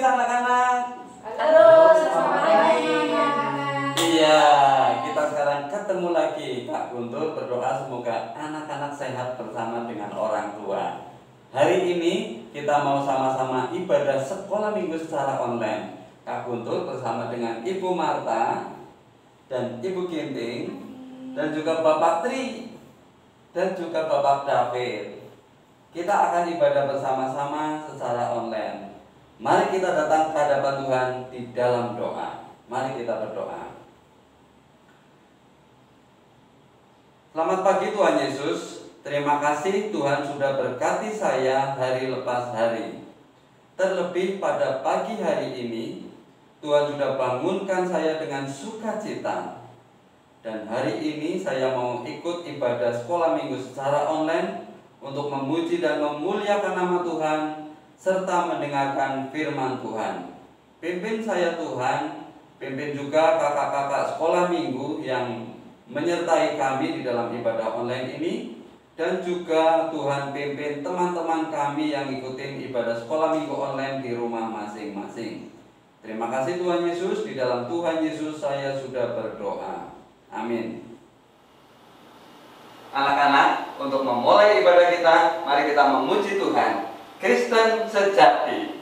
anak-anak. Halo, selamat pagi. Iya, kita sekarang ketemu lagi. Kak Guntur berdoa semoga anak-anak sehat bersama dengan orang tua. Hari ini kita mau sama-sama ibadah sekolah minggu secara online. Kak Guntur bersama dengan Ibu Marta dan Ibu Ginting dan juga Bapak Tri dan juga Bapak David. Kita akan ibadah bersama-sama secara online. Mari kita datang ke hadapan Tuhan di dalam doa. Mari kita berdoa. Selamat pagi Tuhan Yesus. Terima kasih Tuhan sudah berkati saya hari lepas hari. Terlebih pada pagi hari ini, Tuhan sudah bangunkan saya dengan sukacita. Dan hari ini saya mau ikut ibadah sekolah minggu secara online untuk memuji dan memuliakan nama Tuhan serta mendengarkan firman Tuhan. Pimpin saya Tuhan, pimpin juga kakak-kakak sekolah minggu yang menyertai kami di dalam ibadah online ini, dan juga Tuhan pimpin teman-teman kami yang ikutin ibadah sekolah minggu online di rumah masing-masing. Terima kasih Tuhan Yesus, di dalam Tuhan Yesus saya sudah berdoa. Amin. Anak-anak, untuk memulai ibadah kita, mari kita memuji Tuhan. Kristen sejati.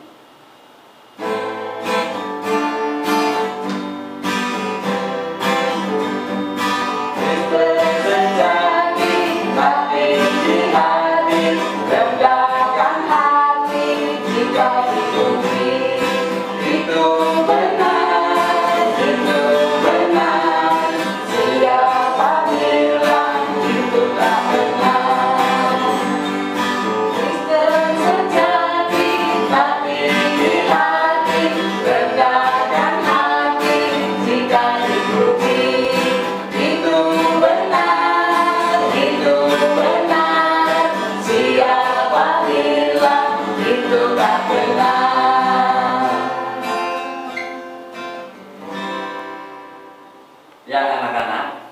Ya anak-anak,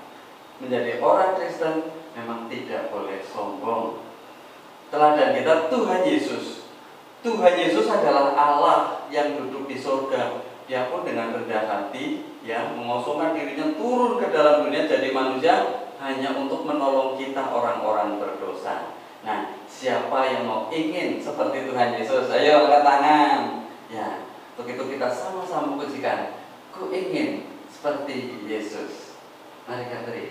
menjadi orang Kristen memang tidak boleh sombong. Teladan kita Tuhan Yesus. Tuhan Yesus adalah Allah yang duduk di surga. Dia pun dengan rendah hati, ya, mengosongkan dirinya turun ke dalam dunia jadi manusia hanya untuk menolong kita orang-orang berdosa. Nah, siapa yang mau ingin seperti Tuhan Yesus? Ayo angkat tangan. Ya, untuk itu kita sama-sama pujikan. Ku ingin seperti Yesus. Mari kita beri.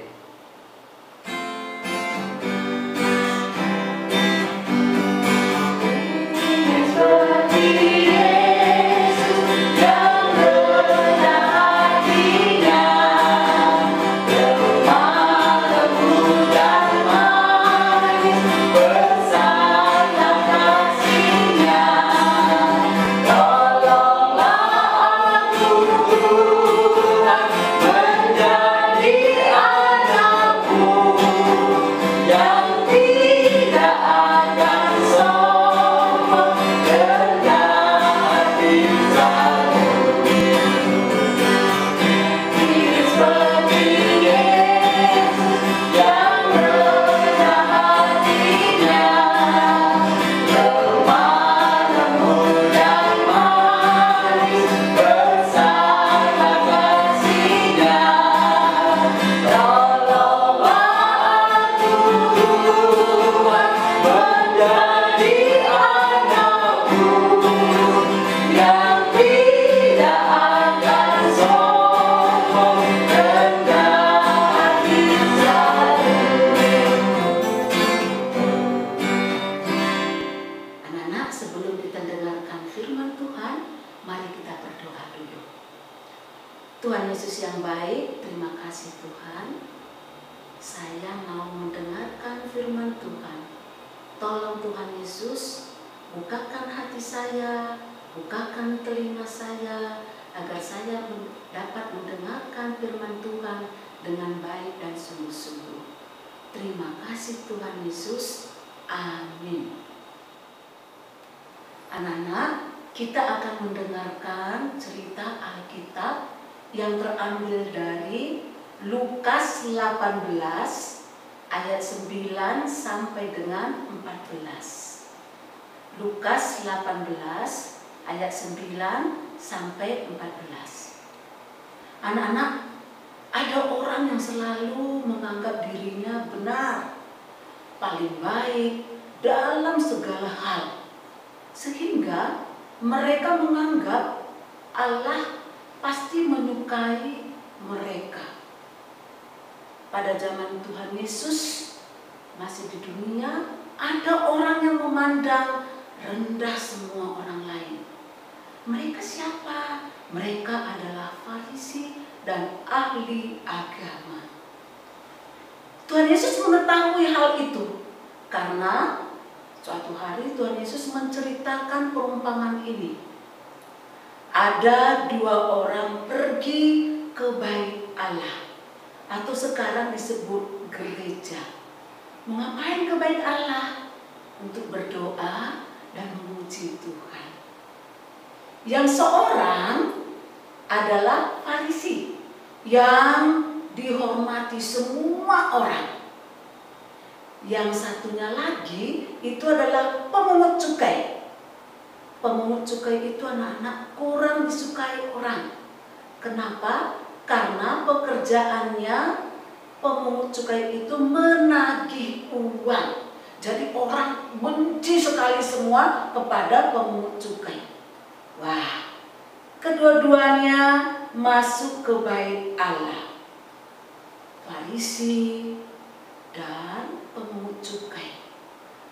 Tuhan Yesus yang baik, terima kasih Tuhan. Saya mau mendengarkan firman Tuhan. Tolong Tuhan Yesus, bukakan hati saya, bukakan telinga saya, agar saya dapat mendengarkan firman Tuhan dengan baik dan sungguh-sungguh. Terima kasih Tuhan Yesus. Amin. Anak-anak, kita akan mendengarkan cerita Alkitab yang terambil dari Lukas 18 ayat 9 sampai dengan 14. Lukas 18 ayat 9 sampai 14. Anak-anak, ada orang yang selalu menganggap dirinya benar, paling baik dalam segala hal, sehingga mereka menganggap Allah pasti menyukai mereka. Pada zaman Tuhan Yesus masih di dunia, ada orang yang memandang rendah semua orang lain. Mereka siapa? Mereka adalah Farisi dan ahli agama. Tuhan Yesus mengetahui hal itu karena suatu hari Tuhan Yesus menceritakan perumpamaan ini. Ada dua orang pergi ke bait Allah, atau sekarang disebut gereja. Mengapain ke bait Allah? Untuk berdoa dan memuji Tuhan. Yang seorang adalah Farisi yang dihormati semua orang. Yang satunya lagi itu adalah pemungut cukai. Pemungut cukai itu anak-anak kurang disukai orang. Kenapa? Karena pekerjaannya pemungut cukai itu menagih uang. Jadi orang benci sekali semua kepada pemungut cukai. Wah, kedua-duanya masuk ke bait Allah. Farisi dan pemungut cukai.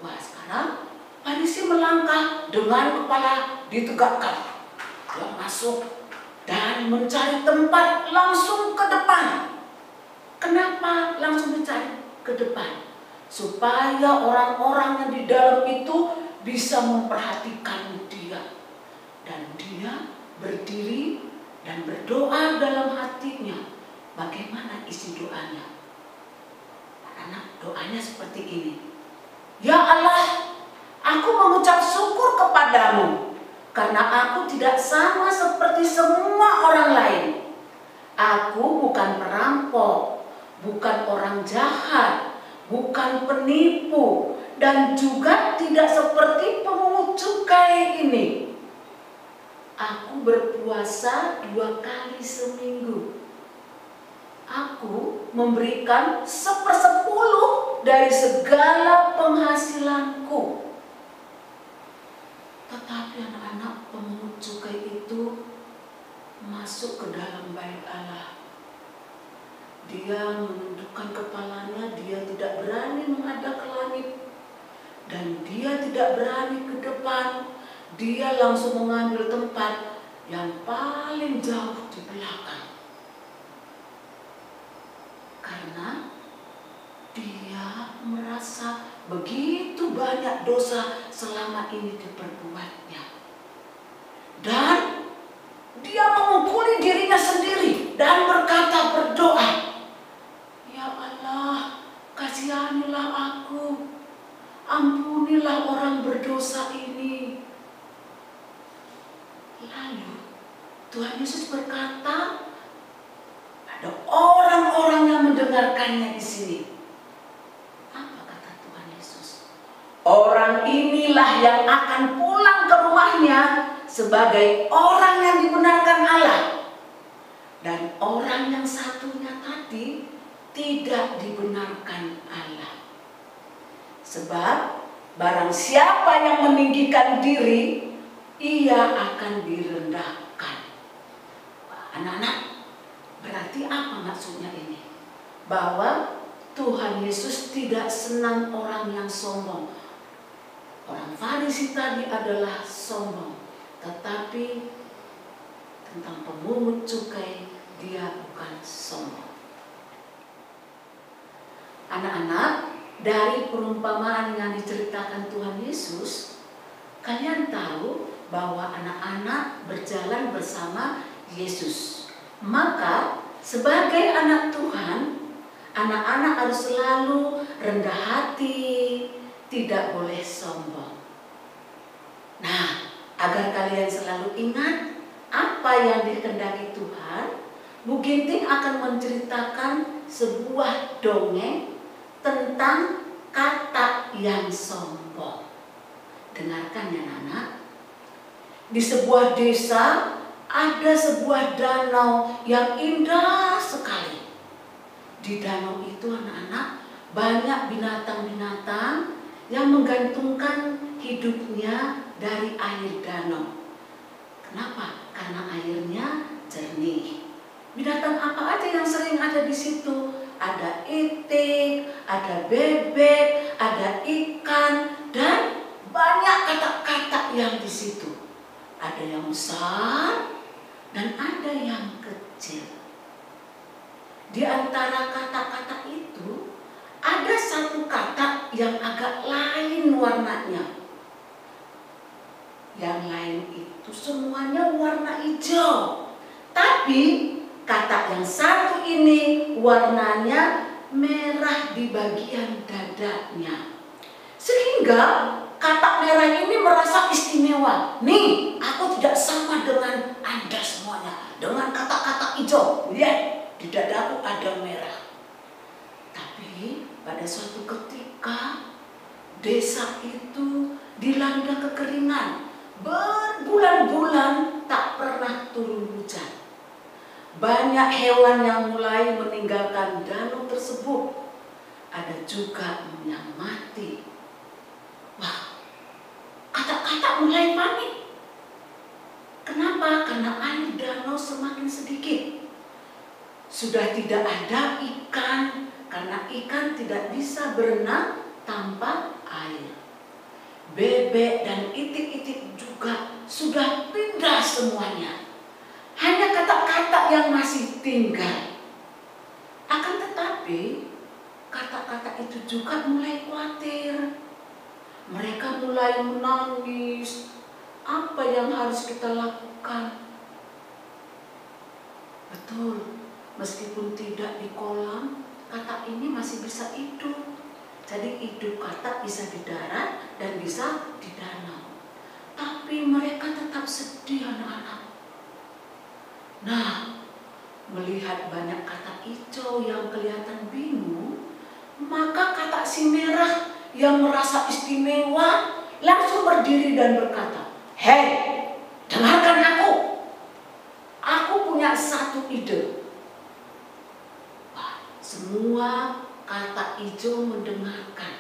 Wah, sekarang Farisi melangkah dengan kepala ditegakkan. Dia masuk dan mencari tempat langsung ke depan. Kenapa langsung mencari ke depan? Supaya orang-orang yang di dalam itu bisa memperhatikan dia. Dan dia berdiri dan berdoa dalam hatinya. Bagaimana isi doanya? Anak, doanya seperti ini. Ya Allah, aku mengucap syukur kepadamu karena aku tidak sama seperti semua orang lain. Aku bukan perampok, bukan orang jahat, bukan penipu, dan juga tidak seperti pemungut cukai ini. Aku berpuasa 2 kali seminggu. Aku memberikan 1/10 dari segala penghasilanku. Tetapi anak-anak, pemungut cukai itu masuk ke dalam bait Allah. Dia menundukkan kepalanya, dia tidak berani menghadap ke langit. Dan dia tidak berani ke depan. Dia langsung mengambil tempat yang paling jauh di belakang. Karena dia merasa begitu banyak dosa selama ini diperbuatnya. Dan dia memukuli dirinya sendiri dan berdoa, Ya Allah, kasihanilah aku, ampunilah orang berdosa ini. Lalu Tuhan Yesus berkata, ada orang-orang yang mendengarkannya di sini. Apa kata Tuhan Yesus? Orang inilah yang akan pulang ke rumahnya sebagai orang yang dibenarkan Allah. Dan orang yang satunya tadi tidak dibenarkan Allah. Sebab barang siapa yang meninggikan diri, ia akan direndahkan. Anak-anak, berarti apa maksudnya ini? Bahwa Tuhan Yesus tidak senang orang yang sombong. Orang Farisi tadi adalah sombong. Tetapi tentang pemungut cukai, dia bukan sombong. Anak-anak, dari perumpamaan yang diceritakan Tuhan Yesus, kalian tahu bahwa anak-anak berjalan bersama Yesus. Maka sebagai anak Tuhan, anak-anak harus selalu rendah hati, tidak boleh sombong. Nah, agar kalian selalu ingat apa yang dikehendaki Tuhan, Bu Ginting akan menceritakan sebuah dongeng tentang kata yang sombong. Dengarkan ya anak. Di sebuah desa ada sebuah danau yang indah sekali. Di danau itu anak-anak banyak binatang-binatang yang menggantungkan hidupnya dari air danau. Kenapa? Karena airnya jernih. Binatang apa aja yang sering ada di situ? Ada itik, ada bebek, ada ikan, dan banyak katak-katak yang di situ. Ada yang besar dan ada yang kecil. Di antara kata-kata itu ada satu kata yang agak lain warnanya. Yang lain itu semuanya warna hijau. Tapi kata yang satu ini warnanya merah di bagian dadanya. Sehingga kata merah ini merasa istimewa. Nih, aku tidak sama dengan Anda semuanya. Dengan kata-kata hijau. Lihat, di dadaku ada merah. Tapi pada suatu ketika desa itu dilanda kekeringan. Berbulan-bulan tak pernah turun hujan. Banyak hewan yang mulai meninggalkan danau tersebut. Ada juga yang mati. Wah, kata-kata mulai panik. Kenapa? Karena air danau semakin sedikit. Sudah tidak ada ikan, karena ikan tidak bisa berenang tanpa air. Bebek dan itik-itik juga sudah pindah semuanya. Hanya kata-kata yang masih tinggal. Akan tetapi, kata-kata itu juga mulai khawatir. Mereka mulai menangis. Apa yang harus kita lakukan? Betul, meskipun tidak di kolam, kata ini masih bisa hidup. Jadi hidup kata bisa di darat dan bisa di danau. Tapi mereka tetap sedih anak-anak. Nah, melihat banyak kata hijau yang kelihatan bingung, maka kata si merah yang merasa istimewa langsung berdiri dan berkata, "Hei, dengarkan aku. Aku punya satu ide." Wah, semua kata hijau mendengarkan.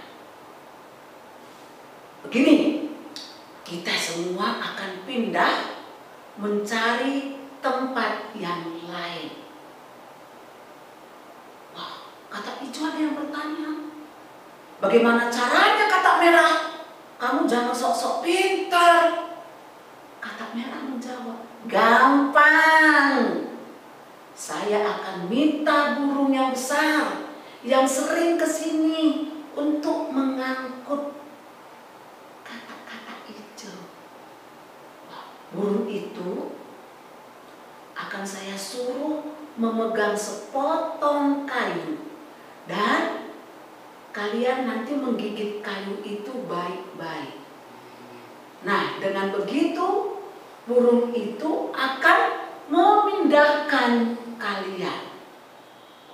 Begini, kita semua akan pindah mencari tempat yang lain. Wah, kata hijau ada yang bertanya, "Bagaimana caranya kata merah? Kamu jangan sok-sok pintar." Kata merah menjawab, "Gampang. Saya akan minta burung yang besar yang sering kesini untuk mengangkut kata-kata hijau. Burung itu akan saya suruh memegang sepotong kayu dan kalian nanti menggigit kayu itu baik-baik. Nah, dengan begitu burung itu akan memindahkan kalian."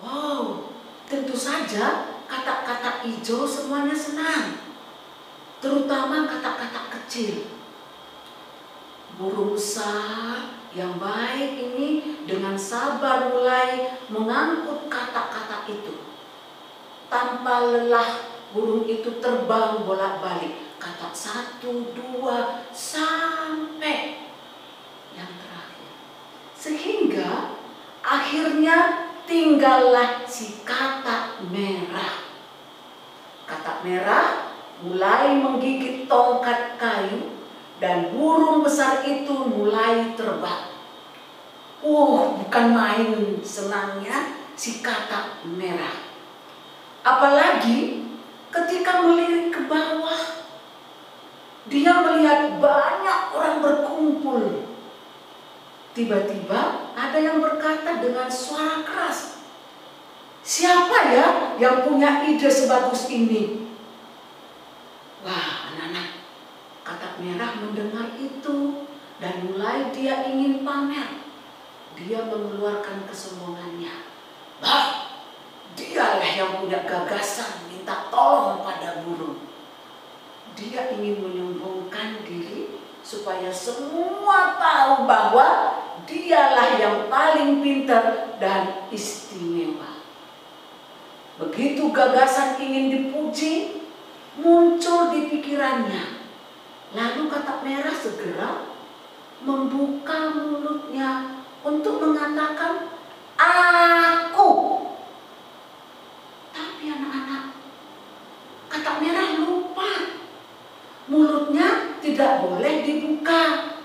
Wow, tentu saja kata-kata hijau semuanya senang, terutama kata-kata kecil. Burung besar yang baik ini dengan sabar mulai mengangkut kata-kata itu. Tanpa lelah burung itu terbang bolak-balik. Kata 1, 2, sampai yang terakhir. Sehingga akhirnya tinggallah si kata merah. Kata merah mulai menggigit tongkat kayu dan burung besar itu mulai terbang. Bukan main senangnya si kata merah. Apalagi ketika melirik ke bawah, dia melihat banyak orang berkumpul. Tiba-tiba ada yang berkata dengan suara keras, "Siapa ya yang punya ide sebagus ini?" Wah, anak-anak, kata merah mendengar itu dan mulai dia ingin pamer. Dia mengeluarkan kesombongannya. Dialah yang punya gagasan minta tolong pada burung. Dia ingin menyombongkan diri supaya semua tahu bahwa dialah yang paling pintar dan istimewa. Begitu gagasan ingin dipuji muncul di pikirannya, lalu katak merah segera membuka mulutnya untuk mengatakan aku. Tapi anak-anak, katak merah lupa mulutnya tidak boleh dibuka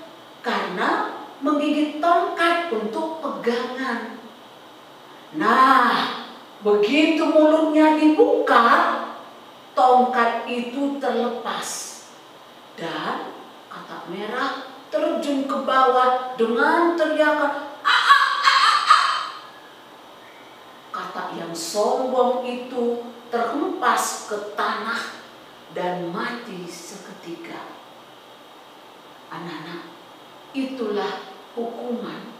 karena menggigit tongkat untuk pegangan. Nah, begitu mulutnya dibuka, tongkat itu terlepas dan katak merah terjun ke bawah dengan teriakan katak yang sombong itu terhempas ke tanah dan mati seketika. Anak-anak, itulah hukuman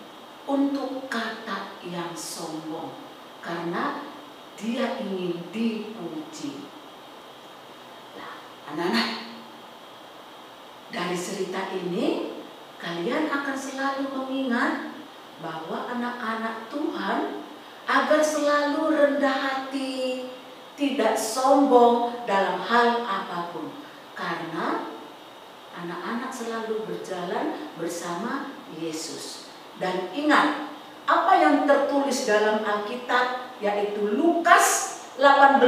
untuk katak yang sombong karena dia ingin dipuji. Nah, anak-anak, dari cerita ini kalian akan selalu mengingat bahwa anak-anak Tuhan agar selalu rendah hati, tidak sombong dalam hal apapun, karena anak-anak selalu berjalan bersama Yesus. Dan ingat apa yang tertulis dalam Alkitab, yaitu Lukas 18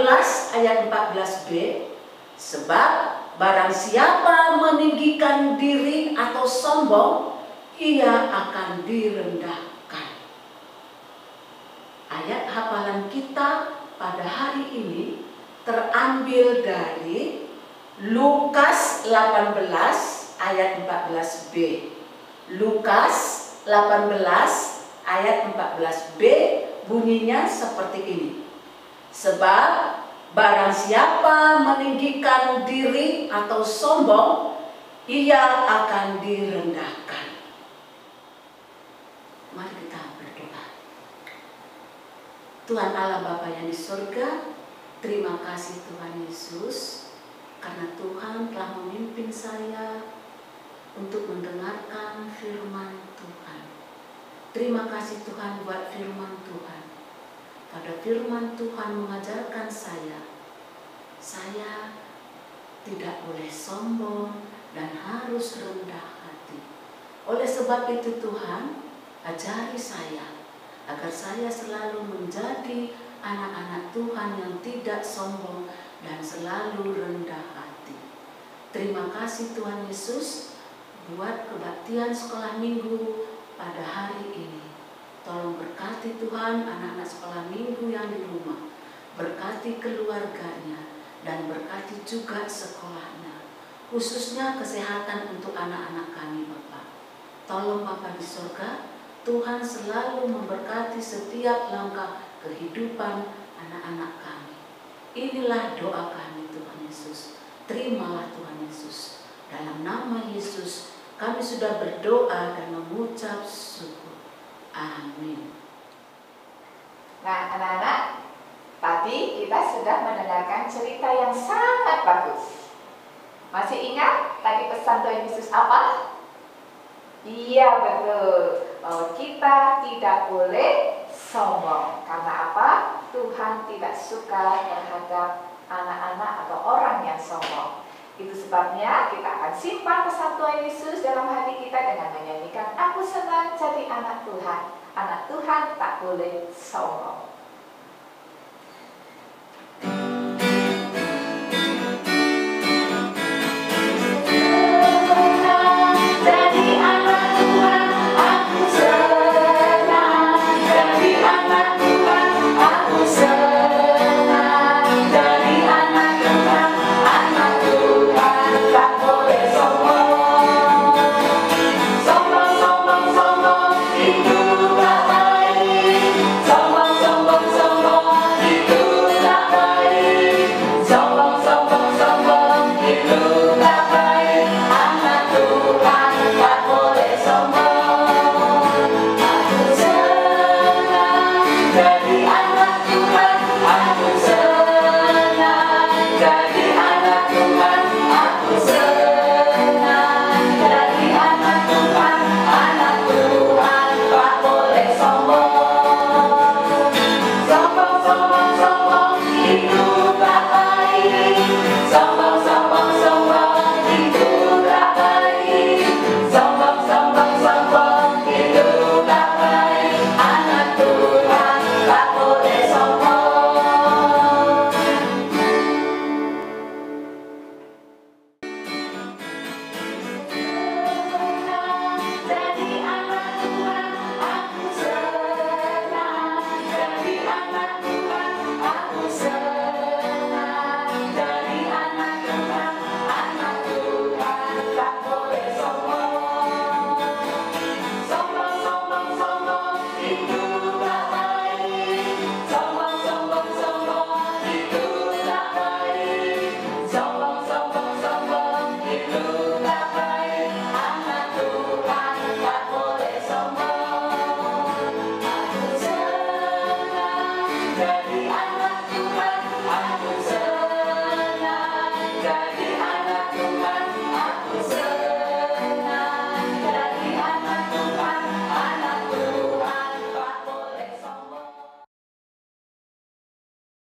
ayat 14b, sebab barang siapa meninggikan diri atau sombong, ia akan direndahkan. Ayat hafalan kita pada hari ini terambil dari Lukas 18 ayat 14b. Lukas 18 ayat 14b bunyinya seperti ini. Sebab barang siapa meninggikan diri atau sombong, ia akan direndahkan. Mari kita berdoa. Tuhan Allah Bapa yang di surga, terima kasih Tuhan Yesus, karena Tuhan telah memimpin saya untuk mendengarkan firman Tuhan. Terima kasih Tuhan buat firman Tuhan. Pada firman Tuhan mengajarkan saya tidak boleh sombong dan harus rendah hati. Oleh sebab itu Tuhan, ajari saya agar saya selalu menjadi anak-anak Tuhan yang tidak sombong dan selalu rendah hati. Terima kasih Tuhan Yesus buat kebaktian sekolah minggu pada hari ini. Tolong berkati Tuhan anak-anak sekolah minggu yang di rumah, berkati keluarganya, dan berkati juga sekolahnya, khususnya kesehatan untuk anak-anak kami Bapak. Tolong Bapa di surga, Tuhan selalu memberkati setiap langkah kehidupan anak-anak kami. Inilah doa kami Tuhan Yesus. Terimalah Tuhan Yesus. Dalam nama Yesus kami sudah berdoa dan mengucap syukur. Amin. Nah anak-anak, tadi kita sudah mendengarkan cerita yang sangat bagus. Masih ingat tadi pesan Tuhan Yesus apa? Iya betul, bahwa kita tidak boleh sombong. Karena apa? Tuhan tidak suka terhadap anak-anak atau orang yang sombong. Itu sebabnya kita akan simpan pesan Tuhan Yesus dalam hati kita dengan menyanyikan Aku senang jadi anak Tuhan. Anak Tuhan tak boleh sombong.